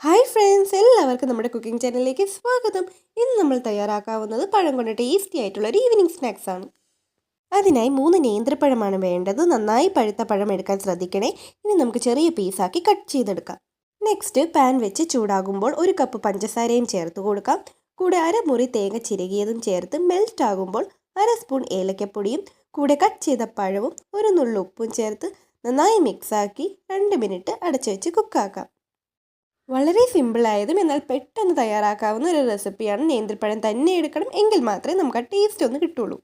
Hi friends, എല്ലാവർക്കും നമ്മുടെ cooking ചാനലിലേക്ക് സ്വാഗതം. ഇന്ന് നമ്മൾ തയ്യാറാക്കാവുന്നത് പഴം കൊണ്ട് ടേസ്റ്റി ആയിട്ടുള്ള ഒരു ഈവനിങ് സ്നാക്സ് ആണ്. അതിനായി 3 നേന്ത്രപ്പഴമാണ് വേണ്ടത്. നന്നായി പഴുത്ത പഴം എടുക്കാൻ ശ്രദ്ധിക്കണേ. ഇനി നമുക്ക് ചെറിയ പീസാക്കി കട്ട് ചെയ്തെടുക്കാം. നെക്സ്റ്റ് പാൻ വെച്ച് ചൂടാകുമ്പോൾ 1 കപ്പ് പഞ്ചസാരയും ചേർത്ത് കൊടുക്കാം. കൂടെ അരമുറി തേങ്ങ ചിരകിയതും ചേർത്ത് മെൽറ്റ് ആകുമ്പോൾ 1/2 സ്പൂൺ ഏലക്കപ്പൊടിയും കൂടെ കട്ട് ചെയ്ത പഴവും 1 നുള്ളു ഉപ്പും ചേർത്ത് നന്നായി മിക്സാക്കി 2 മിനിറ്റ് അടച്ചു വെച്ച് കുക്കാക്കാം. വളരെ സിമ്പിളായതും എന്നാൽ പെട്ടെന്ന് തയ്യാറാക്കാവുന്ന ഒരു റെസിപ്പിയാണ്. നേന്ത്രപ്പഴം തന്നെ എടുക്കണം, എങ്കിൽ മാത്രമേ നമുക്ക് ആ ടേസ്റ്റ് ഒന്ന് കിട്ടുള്ളൂ.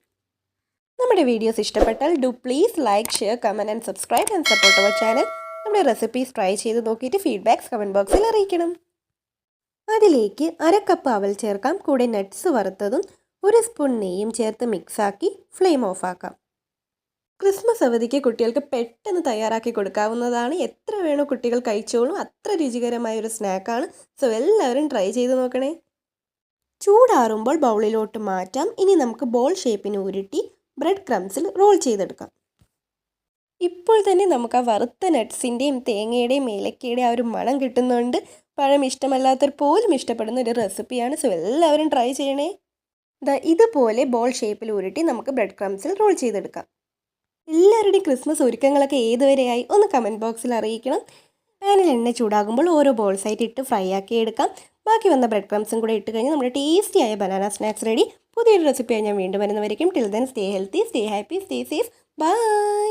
നമ്മുടെ വീഡിയോസ് ഇഷ്ടപ്പെട്ടാൽ do please like, share, comment and subscribe and support our channel. നമ്മുടെ റെസിപ്പീസ് ട്രൈ ചെയ്ത് നോക്കിയിട്ട് ഫീഡ്ബാക്ക്സ് കമൻറ്റ് ബോക്സിൽ അറിയിക്കണം. അതിലേക്ക് 1/2 കപ്പ് അവൽ ചേർക്കാം. കൂടെ നട്ട്സ് വറുത്തതും 1 സ്പൂൺ നെയ്യും ചേർത്ത് മിക്സാക്കി ഫ്ലെയിം ഓഫാക്കാം. ക്രിസ്മസ് അവധിക്ക് കുട്ടികൾക്ക് പെട്ടെന്ന് തയ്യാറാക്കി കൊടുക്കാവുന്നതാണ്. എത്ര വേണോ കുട്ടികൾ കഴിച്ചോളും, അത്ര രുചികരമായ ഒരു സ്നാക്കാണ്. സോ എല്ലാവരും ട്രൈ ചെയ്ത് നോക്കണേ. ചൂടാറുമ്പോൾ ബൗളിലോട്ട് മാറ്റാം. ഇനി നമുക്ക് ബോൾ ഷേപ്പിന് ഉരുട്ടി ബ്രെഡ് ക്രംസിൽ റോൾ ചെയ്തെടുക്കാം. ഇപ്പോൾ തന്നെ നമുക്ക് ആ വറുത്ത നട്ട്സിൻ്റെയും തേങ്ങയുടെയും ഏലക്കയുടെയും ആ ഒരു മണം കിട്ടുന്നുണ്ട്. പഴം ഇഷ്ടമല്ലാത്തവർ പോലും ഇഷ്ടപ്പെടുന്ന ഒരു റെസിപ്പിയാണ്. സോ എല്ലാവരും ട്രൈ ചെയ്യണേ. ഇതുപോലെ ബോൾ ഷേപ്പിൽ ഉരുട്ടി നമുക്ക് ബ്രെഡ് ക്രംസിൽ റോൾ ചെയ്തെടുക്കാം. എല്ലാവരുടെയും ക്രിസ്മസ് ഒരുക്കങ്ങളൊക്കെ ഏതുവരെയായി ഒന്ന് കമൻറ്റ് ബോക്സിൽ അറിയിക്കണം. പാനിൽ എണ്ണ ചൂടാകുമ്പോൾ ഓരോ ബോൾസായിട്ട് ഇട്ട് ഫ്രൈ ആക്കി എടുക്കാം. ബാക്കി വന്ന ബ്രെഡ് ക്രംസും കൂടെ ഇട്ട് കഴിഞ്ഞാൽ നമ്മുടെ ടേസ്റ്റിയായ ബനാന സ്നാക്സ് റെഡി. പുതിയൊരു റെസിപ്പിയായി ഞാൻ വീണ്ടും വരുന്നവരേക്കും. Till then stay healthy, stay happy, stay safe. By.